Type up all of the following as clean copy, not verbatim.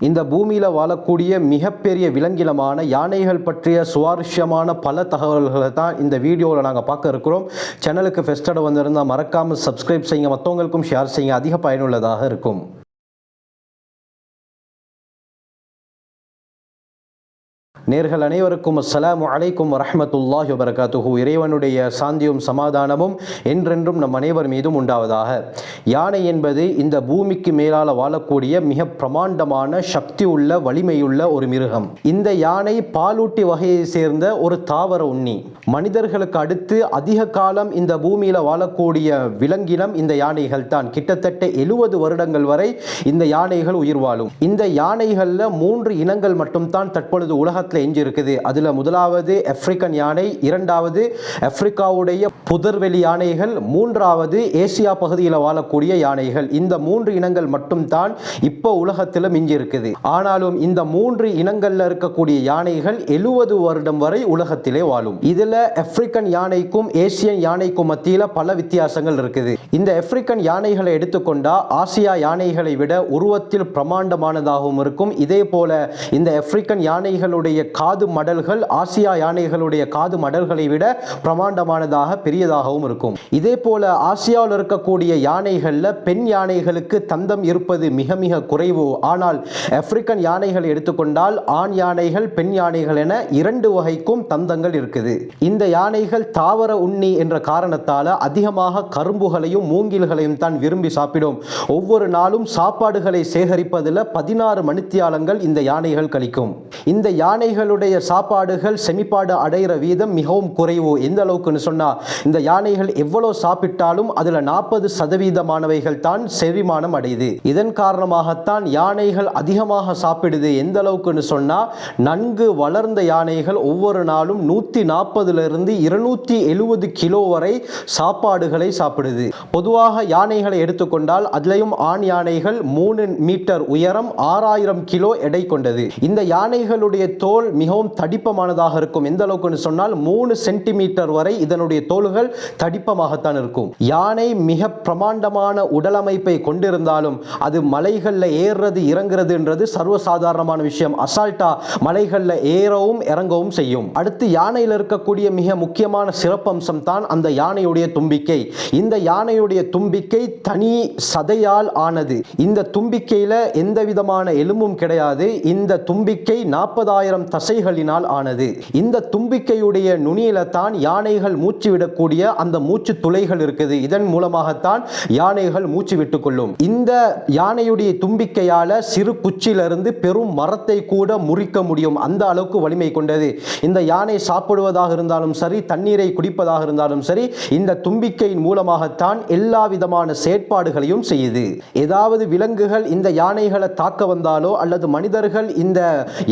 இந்த பூமியில் வாழக்கூடிய மிகப்பெரிய விலங்கினமான யானைகள் பற்றிய சுவாரஸ்யமான பல தகவல்களை தான் இந்த வீடியோவில் நாங்கள் பார்க்க இருக்கிறோம். சேனலுக்கு ஃபெஸ்ட்டோட வந்திருந்தால் மறக்காமல் சப்ஸ்கிரைப் செய்யுங்க, மற்றவங்களுக்கும் ஷேர் செய்யுங்க, அதிக பயனுள்ளதாக இருக்கும். நேர்கள் அனைவருக்கும் அஸ்ஸலாமு அலைக்கும் வரஹ்மத்துல்லாஹி வபரகாத்துஹு. இறைவனுடைய சாந்தியும் சமாதானமும் என்றென்றும் நம் அனைவர் மீதும் உண்டாவதாக. யானை என்பது இந்த பூமிக்கு மேலால் வாழக்கூடிய மிக பிரமாண்டமான சக்தி உள்ள வலிமையுள்ள ஒரு மிருகம். இந்த யானை பாலூட்டி வகையை சேர்ந்த ஒரு தாவர உண்ணி. மனிதர்களுக்கு அடுத்து அதிக காலம் இந்த பூமியில் வாழக்கூடிய விலங்கினம் இந்த யானைகள் தான். கிட்டத்தட்ட 70 வருடங்கள் வரை இந்த யானைகள் உயிர் வாழும். இந்த யானைகளில் 3 இனங்கள் மட்டும்தான் தற்பொழுது உலகத்தில் எஞ்சி இருக்குது. அதுல முதலாவது ஆப்பிரிக்கன் யானை, இரண்டாவது ஆப்பிரிக்காவுடைய புதர்வெளி யானைகள், மூன்றாவது ஏசியா பகுதியில் வாழக்கூடிய யானைகள். இந்த 3 இனங்கள் மட்டும்தான் இப்போ உலகத்தில் மிஞ்சி இருக்குது. ஆனாலும் இந்த 3 இனங்கள்ல இருக்கக்கூடிய யானைகள் 70 வருடம் வரை உலகத்திலே வாழும். இதுல ஆப்பிரிக்கன் யானைக்கும் ஏசியன் யானைக்கும் மத்தியில பல வித்தியாசங்கள் இருக்குது. இந்த ஆப்பிரிக்கன் யானைகளை எடுத்துக்கொண்டா ஆசியா யானைகளை விட உருவத்தில் பிரமாண்டமானதாகவும் இருக்கும். இதே போல இந்த ஆப்பிரிக்கன் யானைகளுடைய காது மடல்கள் ஆசியா யானைகளுடைய காது மடல்களை விட பிரமாண்டமானதாக பெரியதாகவும் இருக்கும். இதே போல ஆசியாவில் இருக்கக்கூடிய யானைகள்ல பெண் யானைகளுக்கு தந்தம் இருப்பது மிக மிக குறைவு. ஆனால் ஆப்பிரிக்கன் யானைகளை எடுத்துக்கொண்டால் ஆண் யானைகள் பெண் யானைகள் என 2 வகைக்கும் தந்தங்கள் இருக்குது. இந்த யானைகள் தாவர உண்ணி என்ற காரணத்தால் அதிகமாக கரும்புகளையும் மூங்கில்களையும் தான் விரும்பி சாப்பிடும். ஒவ்வொரு நாளும் சாப்பாடுகளை சேகரிப்பதில் 16 மணித்தியாலங்கள் இந்த யானைகள் கழிக்கும். இந்த யானைகளுடைய சாப்பாடுகள் செமிப்பாடு அடைகிற வீதம் மிகவும் குறைவு. எந்த அளவுக்குன்னு சொன்னா, இந்த யானைகள் எவ்வளவு சாப்பிட்டாலும் அதுல 40% தான் செரிமானம் அடையுது. இதன் காரணமாகத்தான் யானைகள் அதிகமாக சாப்பிடுது. எந்த அளவுக்குன்னு சொன்னா, நன்கு வளர்ந்த யானைகள் ஒவ்வொரு நாளும் 140 270 கிலோ வரை சாப்பாடுகளை சாப்பிடுது. பொதுவாக யானைகளை எடுத்துக்கொண்டால் அதுலயும் ஆண் யானைகள் 3 மீட்டர் உயரம் 6000 கிலோ எடை கொண்டது. இந்த யானைகளுடைய தோல் மிகவும் தடிப்பமானதாக இருக்கும். எந்த அளவுக்கு சொன்னால் 3 சென்டிமீட்டர் வரை இதனுடைய தோல்கள் தடிப்பமாகத்தான் இருக்கும். யானை மிக பிரமாண்டமான உடலமைப்பை கொண்டிருந்தாலும் அது மலைகளில் ஏறுறது இறங்குறதுன்றது சர்வசாதாரணமான விஷயம். அசால்ட்டா மலைகளில் ஏறவும் இறங்கவும் செய்யும். அடுத்து யானையில் இருக்கக்கூடிய மிக முக்கியமான சிறப்பம்சம் தான் அந்த யானையுடைய தும்பிக்கை. இந்த யானையுடைய தும்பிக்கை தனி சதையால் ஆனது. இந்த தும்பிக்கையில எந்த விதமான எலும்பும் கிடையாது. இந்த தும்பிக்கை 40,000 தசைகளினால் ஆனது. இந்த தும்பிக்கையுடைய நுனியில தான் யானைகள் மூச்சு விடக்கூடிய அந்த மூச்சு துளைகள் இருக்குது. இதன் மூலமாகத்தான் யானைகள் மூச்சு விட்டுக் கொள்ளும். இந்த யானையுடைய தும்பிக்கையால சிறு குச்சியிலிருந்து பெரும் மரத்தை கூட முறிக்க முடியும். அந்த அளவுக்கு வலிமை கொண்டது. இந்த யானை சாப்பிடுவதாக இருந்தாலும் சரி, தண்ணீரை குடிப்பதாக இருந்தாலும் சரி, இந்த தும்பிக்கையின் மூலமாகத்தான் எல்லா விதமான செயற்பாடுகளையும் செய்யுது. ஏதாவது விலங்குகள் இந்த யானைகளை தாக்க வந்தாலோ அல்லது மனிதர்கள் இந்த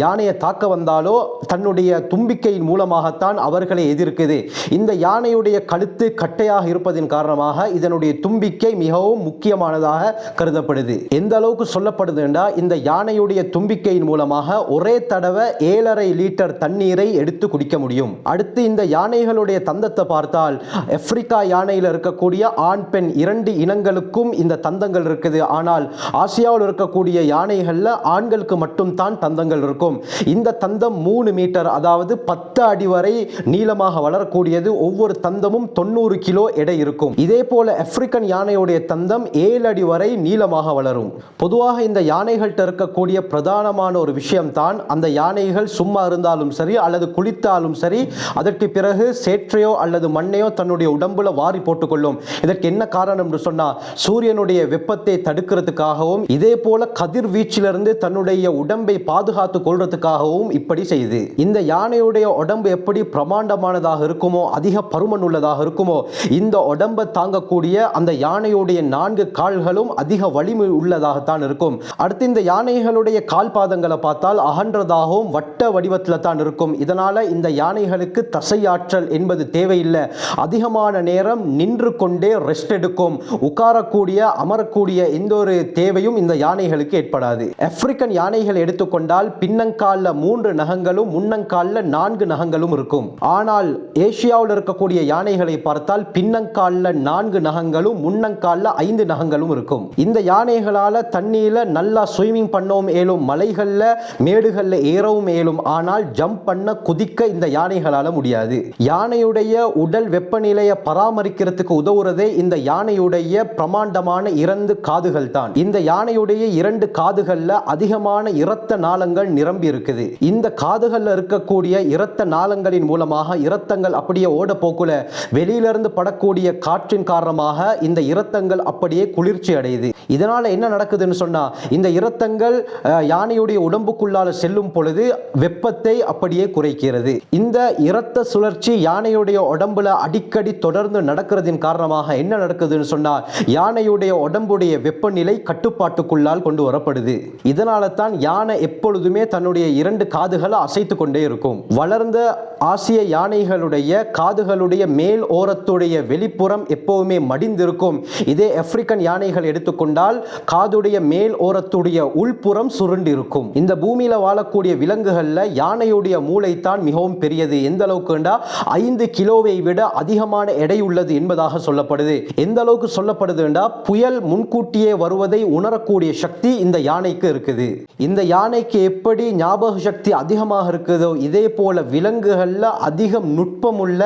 யானையை தாக்க வந்தாலோ தன்னுடைய தும்பிக்கையின் மூலமாகத்தான் அவர்களை எதிர்க்குது. இந்த யானையுடைய கழுத்து கட்டையாக இருப்பதன் காரணமாக இதனுடைய தும்பிக்கை மிகவும் முக்கியமானதாக கருதப்படுது. எந்த அளவுக்கு சொல்லப்படுது என்றால், இந்த யானையுடைய தும்பிக்கையின் மூலமாக ஒரே தடவை 7.5 லிட்டர் தண்ணீரை எடுத்து குடிக்க முடியும். அடுத்து இந்த யானைகளுடைய தந்தத்தை பார்த்தால் ஆப்பிரிக்கா யானையில் இருக்கக்கூடிய ஆண் பெண் 2 இனங்களுக்கும் இந்த தந்தங்கள் இருக்குது. ஆனால் ஆசியாவில் இருக்கக்கூடிய யானைகள்ல ஆண்களுக்கு மட்டும் தான் தந்தங்கள் இருக்கும். இந்த தந்தம் 3 மீட்டர், அதாவது 10 அடி வரை நீளமாக வளரக்கூடியது. ஒவ்வொரு தந்தமும் 90 கிலோ எடை இருக்கும். இதே போல ஆப்பிரிக்கன் யானையுடைய தந்தம் 7 அடி வரை நீளமாக வளரும். பொதுவாக இந்த யானைகள்கிட்ட இருக்கக்கூடிய பிரதானமான ஒரு விஷயம் தான், அந்த யானைகள் சும்மா இருந்தாலும் சரி அல்லது குளித்தாலும் சரி அதற்கு பிறகு சேற்றையோ அல்லது மண்ணையோ தன்னுடைய உடம்புல வாரி போட்டுக்கொள்ளும். இதற்கு என்ன காரணம் என்று சொன்னா, சூரியனுடைய வெப்பத்தை தடுக்கிறதுக்காகவும் இதே போல கதிர்வீச்சிலிருந்து தன்னுடைய உடம்பை பாதுகாத்துக் கொள்றதுக்காகவும் இப்படி செய்யுது. இந்த யானையுடைய உடம்பு எப்படி பிரமாண்டமானதாக இருக்குமோ, அதிக பருமன் உள்ளதாக இருக்குமோ, இந்த உடம்பை தாங்கக்கூடிய அந்த யானையுடைய 4 கால்களும் அதிக வலிமை உள்ளதாகத்தான் இருக்கும். அடுத்து இந்த யானைகளுடைய கால் பாதங்களை பார்த்தால் அகன்றதாகவும் வட்ட வடிவத்தில் தான் இருக்கும். இதனால இந்த யானைகளுக்கு தசையாற்றல் என்பது தேவையில்லை. அதிகமான நேரம் நின்று கொண்டே ரெஸ்ட் எடுக்கும். உட்காரக்கூடிய அமரக்கூடிய எந்த ஒரு தேவையும் இந்த யானைகளுக்கு ஏற்படாது. ஆப்பிரிக்கன் யானைகள் எடுத்துக்கொண்டால் பின்னங்கால் பின்னங்கால்ல 3 நகங்களும் முன்னங்கால்ல 4 நகங்களும் இருக்கும். ஆனால் ஏசியாவில் இருக்கக்கூடிய யானைகளை பார்த்தால் பின்னங்கால்ல 4 நகங்களும் முன்னங்கால்ல 5 நகங்களும் இருக்கும். இந்த யானைகளால தண்ணீர்ல நல்லா ஸ்விமிங் பண்ணவும் ஏலும், மலைகள்ல மேடுகள்ல ஏறவும் ஏலும். ஆனால் ஜம்ப் பண்ண குதிக்க இந்த யானைகளால முடியாது. யானையுடைய உடல் வெப்பநிலையை பராமரிக்கிறதுக்கு உதவுறதே இந்த யானையுடைய பிரமாண்டமான 2 காதுகள் தான். இந்த யானையுடைய 2 காதுகள்ல அதிகமான இரத்த நாளங்கள் நிரம்பி இருக்குது. இந்த காதுகள்ல இருக்கக்கூடிய இரத்த நாளங்களின் மூலமாக இரத்தங்கள் அப்படியே ஓட போக்குல வெளியிலிருந்து படக்கூடிய காற்றின் காரணமாக இந்த இரத்தங்கள் அப்படியே குளிர்ச்சி அடையுது. இதனால என்ன நடக்குதுன்னு சொன்னா, இந்த இரத்தங்கள் யானையுடைய உடம்புக்குள்ளால செல்லும் பொழுது வெப்பத்தை அப்படியே குறைக்கிறது. இந்த இரத்த சுழற்சி யானையுடைய உடம்புல அடிக்கடி தொடர்ந்து நடக்கிறதின் காரணமாக என்ன நடக்குதுன்னு சொன்னா, யானையுடைய உடம்புடைய வெப்பநிலை கட்டுப்பாட்டுக்குள்ளால் கொண்டு வரப்படுது. இதனால தான் யானை எப்பொழுதுமே தன்னுடைய 2 காதுகளை அசைத்து கொண்டே இருக்கும். வளர்ந்த ஆசிய யானைகளுடைய காதுகளுடைய மேல் ஓரத்துடைய வெளிப்புறம் எப்பவுமே மடிந்திருக்கும். இதே ஆப்பிரிக்கன் யானைகள் எடுத்துக்கொண்டால் காதுடைய மேல் ஓரத்துடைய உள்புறம் சுருண்டு இருக்கும். இந்த பூமியில வாழக்கூடிய விலங்குகள்ல யானையுடைய மூளை தான் மிகவும் பெரியது. எந்த அளவுக்கு 5 கிலோவை விட அதிகமான எடை உள்ளது என்பதாக சொல்லப்படுது. எந்த அளவுக்கு சொல்லப்படுதுன்னா, புயல் முன்கூட்டியே வருவதை உணரக்கூடிய சக்தி இந்த யானைக்கு இருக்குது. இந்த யானைக்கு எப்படி ஞாபக சக்தி அதிகமாக இருக்குதோ, இதே போல விலங்குகள்ல அதிகம் நுட்பமுள்ள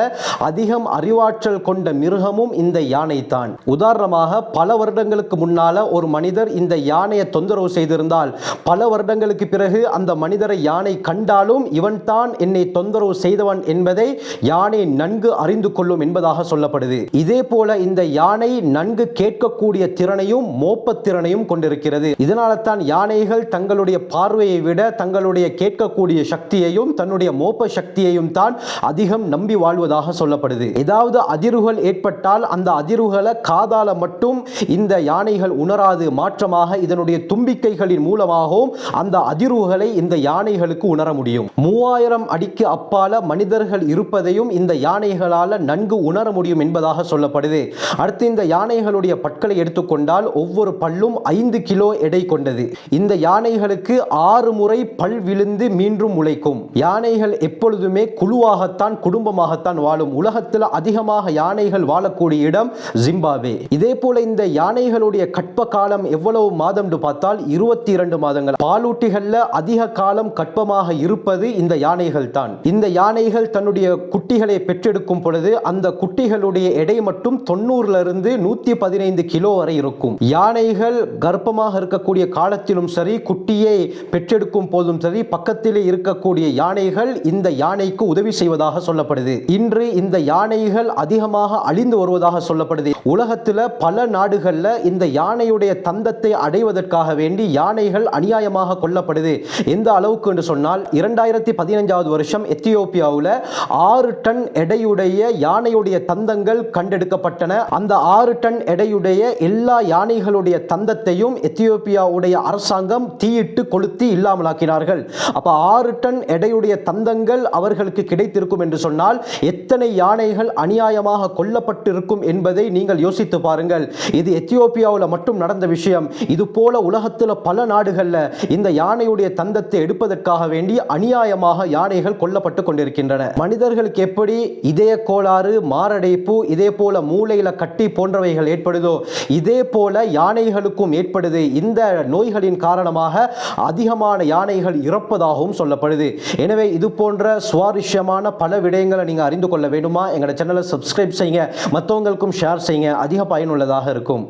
அதிகம் அறிவாற்றல் கொண்ட மிருகமும் இந்த யானை தான். உதாரணமாக பல வருடங்களுக்கு முன்னால ஒரு மனிதர் இந்த யானையை தொந்தரவு செய்திருந்தால், பல வருடங்களுக்கு பிறகு அந்த மனிதரை யானை கண்டாலும் இவன் தான் என்னை தொந்தரவு செய்தவன் என்பதை யானை நன்கு அறிந்து கொள்ளும் என்பதாக சொல்லப்படுது. இதே போல இந்த யானை நன்கு கேட்கக்கூடிய திறனையும் மோப்ப திறனையும் கொண்டிருக்கிறது. இதனால தான் யானைகள் தங்களுடைய பார்வையை விட தங்களுடைய கேட்கக்கூடிய சக்தியையும் தன்னுடைய மோப்ப சக்தியையும் தான் அதிகம் நம்பி வாழ்வதாக சொல்லப்படுது. ஏதாவது அதிர்வுகள் ஏற்பட்டால் அந்த அதிர்வுகளை காதால மட்டும் இந்த யானைகள் உணராது. மாற்றமாக இதனுடைய தும்பிக்கைகளின் மூலமாகவும் அந்த அதிர்வுகளை இந்த யானைகளுக்கு உணர முடியும். 3000 அடிக்கு அப்பால மனிதர்கள் இருப்பதையும் இந்த யானைகளால் நன்கு உணர முடியும் என்பதாக சொல்லப்படுது. அடுத்து இந்த யானைகளுடைய பற்களை எடுத்துக்கொண்டால் ஒவ்வொரு பல்லும் 5 கிலோ எடை கொண்டது. இந்த யானைகளுக்கு 6 முறை பல் விழுந்து மீண்டும் முளைக்கும். யானைகள் எப்பொழுதுமே குழுவாகத்தான் குடும்பமாகத்தான் வாழும். உலகத்தில் அதிகமாக யானைகள் வாழக்கூடிய இடம் ஜிம்பாப்வே. இதே போல இந்த யானைகளுடைய கற்ப காலம் எவ்வளவு மாதம் பார்த்தால் 22 மாதங்கள். பாலூட்டிகள்ல அதிக காலம் கற்பமாக இருப்பது இந்த யானைகள் தான். இந்த யானைகள் தன்னுடைய குட்டிகளை பெற்றெடுக்கும் பொழுது அந்த குட்டிகளுடைய எடை மட்டும் 90 இருந்து 115 கிலோ வரை இருக்கும். யானைகள் கர்ப்பமாக இருக்கக்கூடிய காலத்திலும் சரி, குட்டியை பெற்றெடுக்கும் போதும் சரி, பக்கத்திலே இருக்கக்கூடிய யானைகள் இந்த யானைக்கு உதவி செய்வதாக சொல்லப்படுது. இன்று இந்த யானைகள் அதிகமாக அழிந்து வருவதாக சொல்லப்படுது. உலகத்தில் பல நாடுகள்ல இந்த யானையுடைய தந்தத்தை அடைவதற்காக வேண்டி யானைகள் அநியாயமாக கொல்லப்படுது. எந்த அளவுக்கு என்று சொன்னால், 2015 வருஷம் எத்தியோப்பியாவில் 6 டன் எடையுடைய யானையுடைய தந்தங்கள் கண்டெடுக்கப்பட்டன. அந்த 6 டன் எடையுடைய எல்லா யானைகளுடைய தந்தத்தையும் எத்தியோப்பியாவுடைய அரசாங்கம் தீயிட்டு கொளுத்தி இல்லாமலாக்கினார்கள். அப்ப 6 டன் எடையுடைய தந்தங்கள் அவர்களுக்கு கிடைத்திருக்கும் என்று சொன்னால் எத்தனை யானைகள் அநியாயமாக கொல்லப்பட்டிருக்கும் என்பதை நீங்கள் யோசித்து பாருங்கள். இது எத்தியோப்பியாவில் மட்டும் நடந்த விஷயம். இது போல உலகத்தில் பல நாடுகளில் இந்த யானையுடைய தந்தத்தை எடுப்பதற்காக வேண்டி அநியாயமாக யானைகள் கொல்லப்பட்டு கொண்டிருக்கின்றன. மனிதர்களுக்கு எப்படி இதய கோளாறு, மாரடைப்பு, இதே போல மூளையில கட்டி போன்றவைகள் ஏற்படுதோ, இதே போல யானைகளுக்கும் ஏற்படுது. இந்த நோய்களின் காரணமாக அதிகமான யானைகள் இறப்பதாகவும் சொல்லப்படுது. எனவே இது போன்ற சுவாரஸ்யமான பல விடயங்களை நீங்க அறிந்து கொள்ள வேண்டுமா? எங்களோட சேனலை சப்ஸ்கிரைப் செய்யுங்க, மற்றவங்களுக்கும் ஷேர் செய்யுங்க. அதிக பயனுள்ளதாக இருக்கும்.